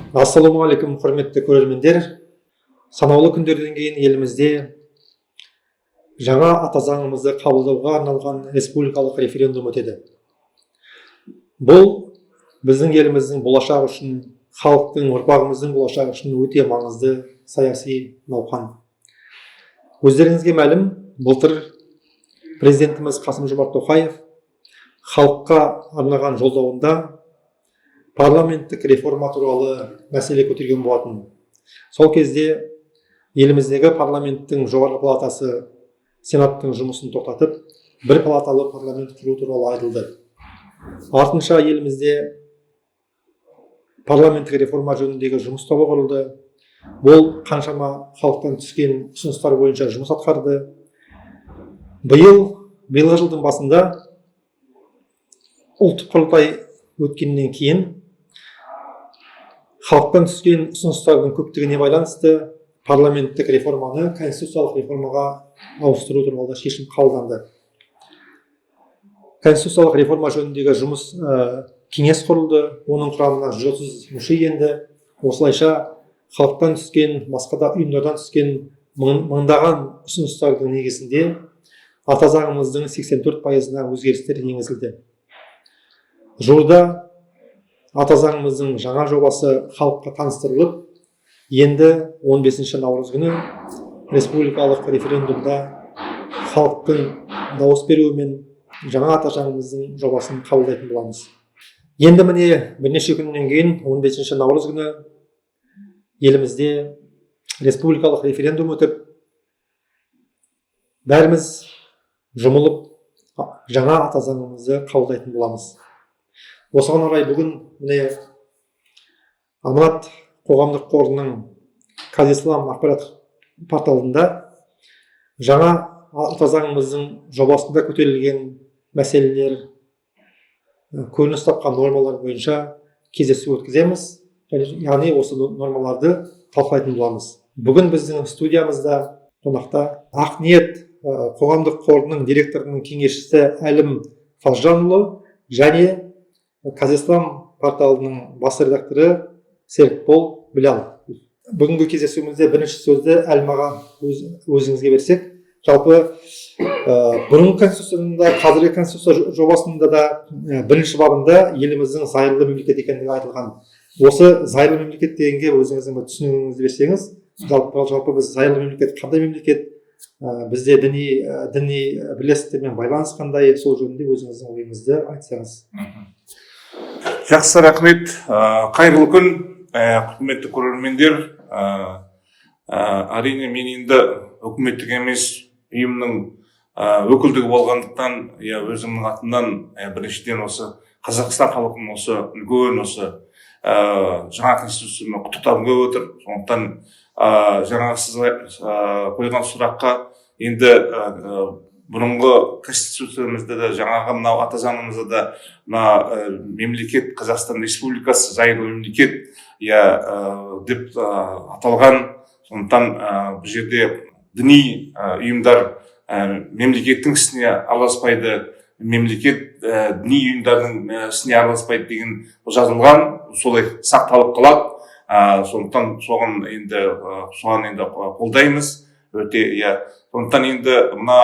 Ассалаумағалейкум, құрметті көрермендер. Санаулы күндерден кейін елімізде жаңа ата заңымызды қабылдауға арналған республикалық референдум өтеді. Бұл біздің еліміздің болашағы үшін, халықтың, ұрпағымыздың болашағы үшін өте маңызды саяси науқан. Өздеріңізге мәлім, былтыр президентіміз Қасым-Жомарт Тоқаев халыққа арнаған жолдауында парламенттік реформа туралы мәселе көтерген болатын. Сол кезде еліміздегі парламенттің жоғарғы палатасы сенаттың жұмысын тоқтатып, бір палаталы парламент құру туралы айтылды. Артынша елімізде парламенттік реформа жөніндегі жұмыс тобы құрылды. Бұл қаншама халықтан түскен ұсыныстар бойынша жұмыс атқарды. Биылғы жылдың басында ұлттық құрылтай өткеннен кейін халықтан түскен ұсыныстардың көптігіне байланысты парламенттік реформаны конституциялық реформаға ауыстыру туралы шешім қабылданды. Конституциялық реформа жөніндегі жұмыс кеңес құрылды, оның құрамына 130 мүше енді. Осылайша халықтан түскен, басқа да ұйымдардан түскен мыңдаған ұсыныстардың негізінде ата заңымыздың 84%-на өзгерістер енгізілді. Жуырда ата заңымыздың жаңа жобасы халыққа таныстырылып, енді 15 наурыз күні республикалық референдумда халықтың дауыс беруімен жаңа ата заңымыздың жобасын қабылдайтын боламыз. Енді міне бірнеше күннен кейін 15 наурыз күні елімізде республикалық референдум өтіп, бәріміз жұмылып жаңа ата заңымызды қабылдайтын боламыз. Осыған орай бүгін міне Аманат қоғамдық қорының Казислам ақпарат порталында жаңа ата заңымыздың жобасында көтерілген мәселелер, көрініс тапқан нормалар бойынша кездесу өткіземіз. Яғни осы нормаларды талқылайтын боламыз. Бүгін біздің студиямызда қонақта Ақниет қоғамдық қорының директорының кеңесшісі Әлім Фазжанұлы және Казислам порталының бас редакторы Серікбол Білал. Бүгінгі кездесуімізде бірінші сөзді Әлімаға өзіңізге берсек, жалпы бұрынғы конституцияда, қазіргі конституция жобасында да бірінші бабында еліміздің зайырлы мемлекет екендігі айтылған. Осы зайырлы мемлекет дегенге өзіңіздің түсінігіңізді берсеңіз, жалпы біз зайырлы мемлекет қандай мемлекет, бізде діни бірлестіктермен байланыс қандай, сол жөнінде өзіңіздің ойыңызды айтсаңыз. Жақсы, рахмет. Қайырлы күн, құрметті көрермендер. Әрине мен енді үкіметтік емес ұйымның өкілдігі болғандықтан, өзімнің атымнан біріншіден осы Қазақстан халқының осы үлкен осы жаңа конституцияны құттықтағым келіп отыр. Сондықтан жаңа сіз қойған сұраққа енді бұрынғы конституциямызда да, жаңағы мынау ата заңымызда да мемлекет Қазақстан Республикасы зайырлы мемлекет деп аталған. Сондықтан бұл жерде діни ұйымдар мемлекеттің ісіне араласпайды, мемлекет діни ұйымдардың ісіне араласпайды деген жазылған, солай сақталып қалады. Сондықтан соған енді қолдаймыз. Өте, сондықтан енді мына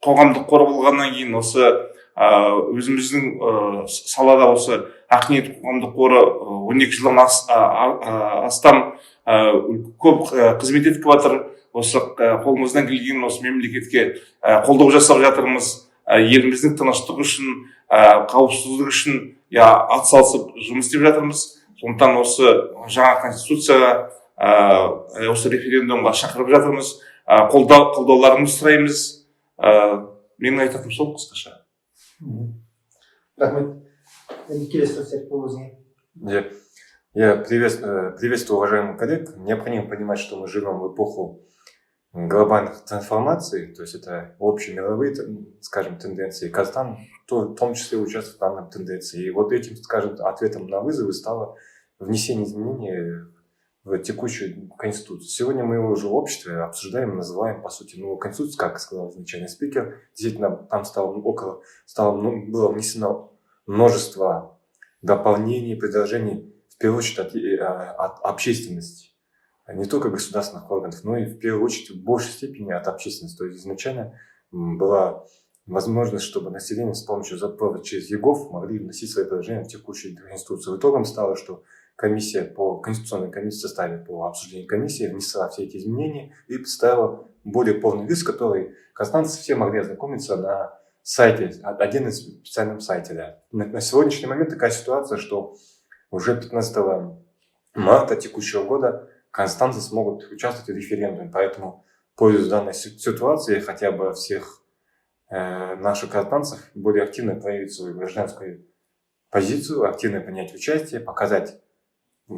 қоғамдық қор болғаннан кейін осы өзіміздің салада осы Ақниет қоғамдық қоры 12 жылдан астам көп қызмет етіп жатыр. Осы қолымыздан келген осы мемлекетке қолдау жасап жатырмыз. Еліміздің тыныштығы үшін, қауіпсіздігі үшін атсалысып жұмыс істеп жатырмыз. Сондықтан осы жаңа конституцияға, осы референдумға шақырып жатырмыз. Қолдауларыңызды сұраймыз. Менің айтатыным сол қысқаша. Рахмет. Келесі Серікбол өзіңе. Я приветствую уважаемых коллег. Необходимо понимать, что мы живем в эпоху глобальных трансформаций, то есть это общемировые, скажем, тенденции. Казахстан в том числе участвует в данной тенденции. И вот этим, скажем, ответом на вызовы стало внесение изменений в текущую конституцию. Сегодня мы уже в обществе обсуждаем, называем, по сути, новую конституцию, как сказал изначально спикер. Действительно, там было внесено множество дополнений, предложений. в первую очередь от общественности. Не только государственных органов, но и в первую очередь в большей степени от общественности. То есть изначально была возможность, чтобы население с помощью запроса через ЕГОВ могли вносить свои предложения в текущие институции. Итогом стало, что конституционная комиссия в составе по обсуждению комиссии внесла все эти изменения и представила более полный лист, который казахстанцы все могли ознакомиться на сайте, отдельном специальном сайте. Да. На сегодняшний момент такая ситуация, что уже 15 марта текущего года казахстанцы смогут участвовать в референдуме. Поэтому, пользуясь данной ситуацией, хотя бы всех наших казахстанцев более активно проявить свою гражданскую позицию, активно принять участие, показать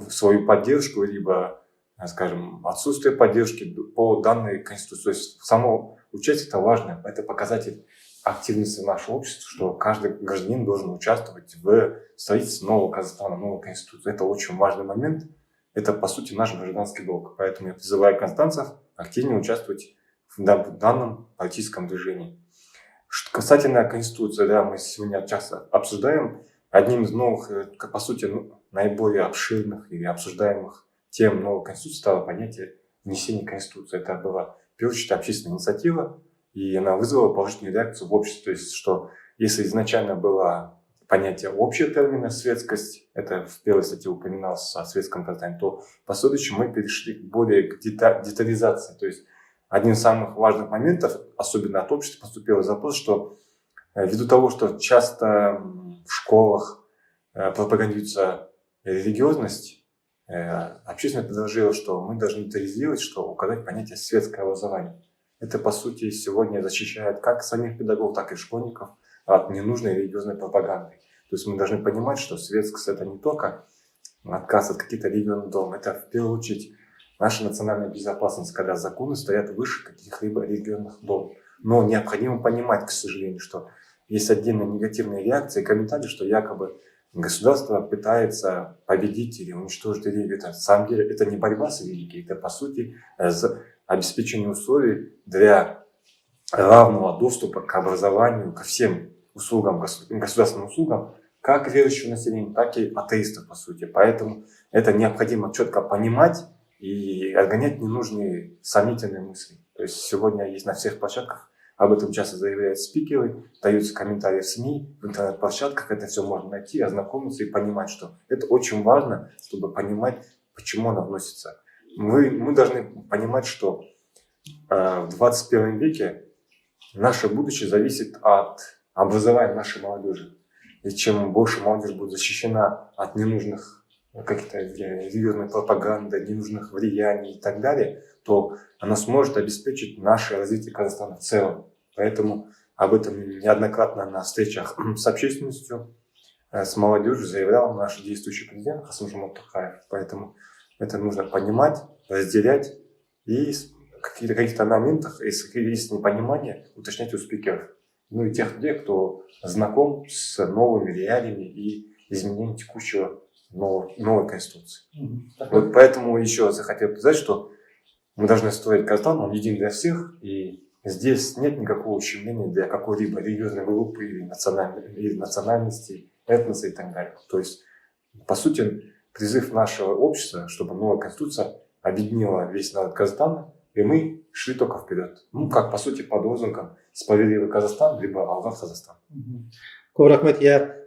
свою поддержку, либо, скажем, отсутствие поддержки по данной конституции. То есть само участие это важно, это показатель активности нашего общества, что каждый гражданин должен участвовать в строительстве нового Казахстана, новой конституции. Это очень важный момент. Это, по сути, наш гражданский долг. Поэтому я призываю казахстанцев активнее участвовать в данном политическом движении. Касательно Конституции, да, мы сегодня часто обсуждаем. Одним из новых, по сути, наиболее обширных или обсуждаемых тем новой Конституции стало понятие внесения Конституции. Это была, в первую очередь, общественная инициатива, и она вызвала положительную реакцию в обществе. То есть, что если изначально было понятие общего термина «светскость», это в первой статье упоминалось о светском Казахстане, то в последующем мы перешли более к детализации. То есть, одним из самых важных моментов, особенно от общества, поступил запрос, что ввиду того, что часто в школах пропагандируется религиозность, общественность предложила, что мы должны детализировать, что указать понятие «светское образование». Это, по сути, сегодня защищает как самих педагогов, так и школьников от ненужной религиозной пропаганды. То есть мы должны понимать, что светскость – это не только отказ от каких-то религиозных догм, это в первую очередь наша национальная безопасность, когда законы стоят выше каких-либо религиозных догм. Но необходимо понимать, к сожалению, что есть отдельные негативные реакции и комментарии, что якобы государство пытается победить или уничтожить религию. Это, на самом деле, это не борьба с религией, это, по сути, обеспечение условий для равного доступа к образованию, ко всем услугам, государственным услугам, как верующего населения, так и атеистов, по сути. Поэтому это необходимо четко понимать и отгонять ненужные сомнительные мысли. То есть сегодня есть на всех площадках, об этом часто заявляют спикеры, даются комментарии в СМИ, в интернет-площадках, это все можно найти, ознакомиться и понимать, что это очень важно, чтобы понимать, почему оно вносится. Мы должны понимать, что в 21 веке наше будущее зависит от образования нашей молодежи. И чем больше молодежь будет защищена от ненужных каких-то религиозной пропаганды, ненужных влияний и так далее, то она сможет обеспечить наше развитие Казахстана в целом. Поэтому об этом неоднократно на встречах с общественностью, с молодежью заявлял наш действующий президент Касым-Жомарт Токаев. Поэтому это нужно понимать, разделять и в каких-то моментах, если есть непонимание, уточнять у спикеров. Ну и тех людей, кто знаком с новыми реалиями и изменением текущего новой Конституции. Вот поэтому еще раз я хотел сказать, что мы должны строить Казахстан, он един для всех, и здесь нет никакого ущемления для какой-либо религиозной группы или национальности, этноса и так далее. То есть, по сути, призыв нашего общества, чтобы новая Конституция объединила весь народ Казахстана, и мы шли только вперед. Ну, как, по сути, под лозунгом «Справедливый Казахстан», либо «Алға Қазақстан». Көп рахмет.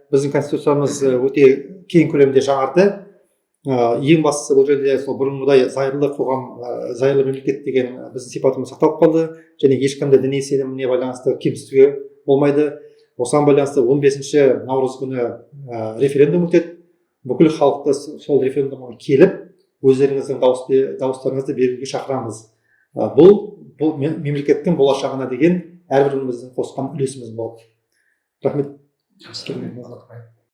Біздің конституциямыз өте кең көлемде жаңарды. Ең бастысы бұл жерде сол бұрынғыдай зайырлы қоғам, зайырлы мемлекет деген біздің сипатымыз сақталып қалды, және ешкімді діни сеніміне байланысты кемсітуге болмайды. Осыған байланысты 15 наурыз күні референдум өтеді. Бүкіл халықты сол референдумға келіп, өздеріңіздің дауыстарыңызды беруге шақырамыз. Бұл мемлекеттің болашағына деген әрбіріміздің қосқан үлесіміз болады. Рахмет.